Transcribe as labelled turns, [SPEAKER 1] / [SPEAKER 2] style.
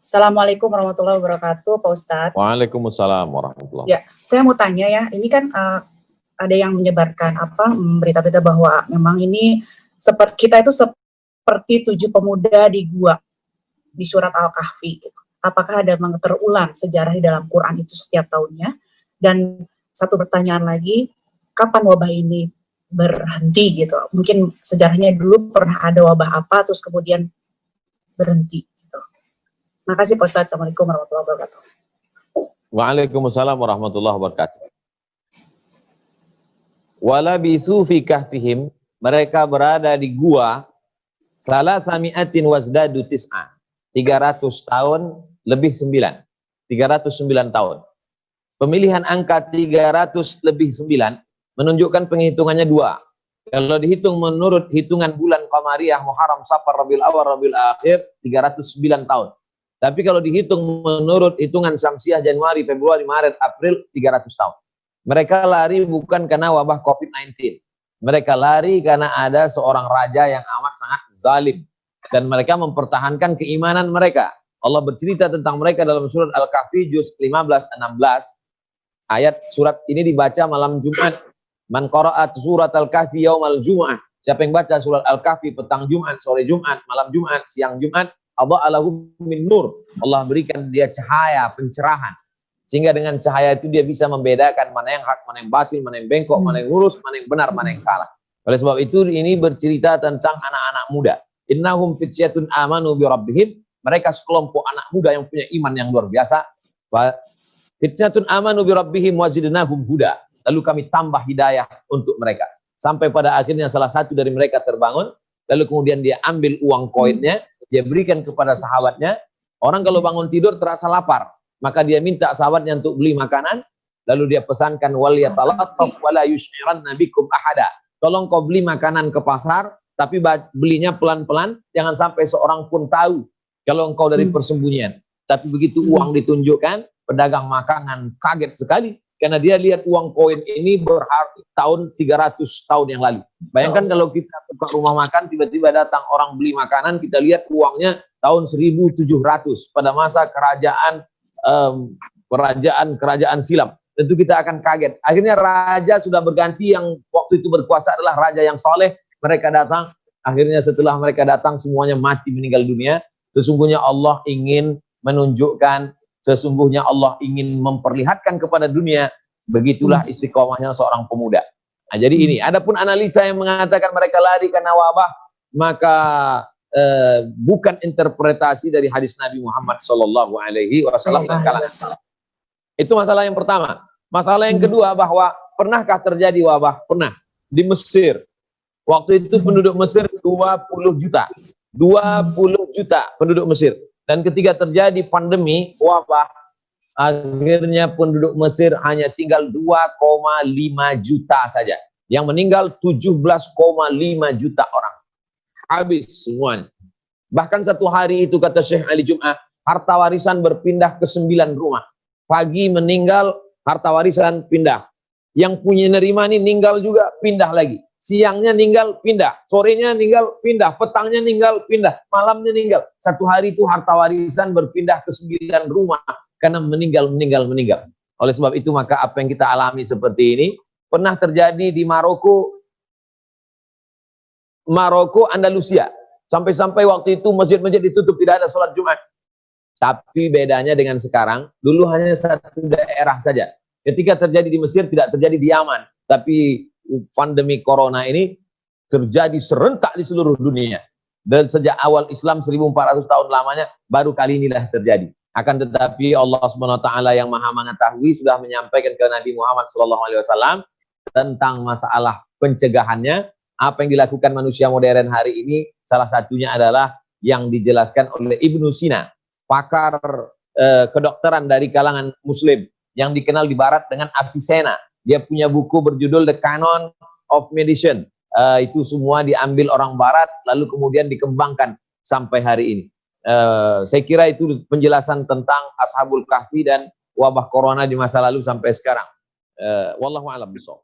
[SPEAKER 1] Assalamualaikum warahmatullahi wabarakatuh, Pak Ustadz.
[SPEAKER 2] Waalaikumsalam warahmatullahi
[SPEAKER 1] Ya, saya mau tanya ya, ini kan ada yang menyebarkan berita-berita bahwa memang ini kita itu seperti 7 pemuda di gua di surat Al-Kahfi. Gitu. Apakah ada memang terulang sejarah di dalam Quran itu setiap tahunnya? Dan satu pertanyaan lagi, kapan wabah ini berhenti gitu? Mungkin sejarahnya dulu pernah ada wabah apa, terus kemudian berhenti. Makasih Pak Ustadz. Assalamualaikum warahmatullahi wabarakatuh.
[SPEAKER 2] Waalaikumsalam warahmatullahi wabarakatuh. Walabisu fi kahfihim, mereka berada di gua salasami'atin wazdadu tis'a, 300 tahun lebih 9, 309 tahun. Pemilihan angka 300 lebih 9 menunjukkan penghitungannya 2. Kalau dihitung menurut hitungan bulan Qamariyah, Muharram, Safar, Rabiul Awal, Rabiul Akhir, 309 tahun. Tapi kalau dihitung menurut hitungan Syamsiah Januari, Februari, Maret, April, 300 tahun. Mereka lari bukan karena wabah COVID-19. Mereka lari karena ada seorang raja yang amat sangat zalim. Dan mereka mempertahankan keimanan mereka. Allah bercerita tentang mereka dalam surat Al-Kahfi, juz 15-16. Ayat surat ini dibaca malam Jumat. Man qara'at surat Al-Kahfi yaumal Jum'ah. Siapa yang baca surat Al-Kahfi petang Jumat, sore Jumat, malam Jumat, siang Jumat, Allahu min nur. Allah berikan dia cahaya, pencerahan. Sehingga dengan cahaya itu dia bisa membedakan mana yang hak, mana yang batil, mana yang bengkok, mana yang lurus, mana yang benar, mana yang salah. Oleh sebab itu ini bercerita tentang anak-anak muda. Innahum fityatun amanu bi rabbihim. Mereka sekelompok anak muda yang punya iman yang luar biasa. Fityatun amanu bi rabbihim wa zidnahum huda. Lalu kami tambah hidayah untuk mereka. Sampai pada akhirnya salah satu dari mereka terbangun. Lalu kemudian dia ambil uang koinnya. Dia berikan kepada sahabatnya. Orang kalau bangun tidur terasa lapar, maka dia minta sahabatnya untuk beli makanan. Lalu dia pesankan wal yatalattaf wala yush'iranna bikum ahada. Tolong kau beli makanan ke pasar, tapi belinya pelan-pelan, jangan sampai seorang pun tahu kalau engkau dari persembunyian. Tapi begitu uang ditunjukkan, pedagang makanan kaget sekali karena dia lihat uang koin ini berharga tahun 300 tahun yang lalu. Bayangkan kalau kita buka rumah makan, tiba-tiba datang orang beli makanan, kita lihat uangnya tahun 1700 pada masa kerajaan silam. Tentu kita akan kaget. Akhirnya raja sudah berganti, yang waktu itu berkuasa adalah raja yang soleh. Mereka datang, akhirnya setelah mereka datang semuanya mati meninggal dunia. Sesungguhnya Allah ingin menunjukkan, sesungguhnya Allah ingin memperlihatkan kepada dunia, begitulah istiqomahnya seorang pemuda. Nah, jadi ini, adapun analisa yang mengatakan mereka lari karena wabah, maka bukan interpretasi dari hadis Nabi Muhammad SAW. Itu masalah yang pertama. Masalah yang kedua, bahwa pernahkah terjadi wabah? Pernah. Di Mesir. Waktu itu penduduk Mesir 20 juta. 20 juta penduduk Mesir. Dan ketika terjadi pandemi, wabah, akhirnya penduduk Mesir hanya tinggal 2,5 juta saja. Yang meninggal 17,5 juta orang. Habis semuanya. Bahkan satu hari itu, kata Syekh Ali Jum'ah, harta warisan berpindah ke 9 rumah. Pagi meninggal, harta warisan pindah. Yang punya nerima ini meninggal juga, pindah lagi. Siangnya ninggal, pindah. Sorenya ninggal, pindah. Petangnya ninggal, pindah. Malamnya ninggal. Satu hari itu harta warisan berpindah ke 9 rumah. Karena meninggal. Oleh sebab itu, maka apa yang kita alami seperti ini, pernah terjadi di Maroko, Andalusia. Sampai-sampai waktu itu masjid-masjid ditutup, tidak ada sholat Jumat. Tapi bedanya dengan sekarang, dulu hanya satu daerah saja. Ketika terjadi di Mesir, tidak terjadi di Yaman. Tapi pandemi corona ini terjadi serentak di seluruh dunia. Dan sejak awal Islam 1400 tahun lamanya, baru kali inilah terjadi. Akan tetapi Allah SWT yang maha mengetahui sudah menyampaikan ke Nabi Muhammad SAW tentang masalah pencegahannya. Apa yang dilakukan manusia modern hari ini, salah satunya adalah yang dijelaskan oleh Ibnu Sina, pakar kedokteran dari kalangan Muslim, yang dikenal di Barat dengan Avicenna. Dia punya buku berjudul The Canon of Medicine. Itu semua diambil orang Barat, lalu kemudian dikembangkan sampai hari ini. Saya kira itu penjelasan tentang Ashabul Kahfi dan wabah corona di masa lalu sampai sekarang. Wallahu a'lam bishawab.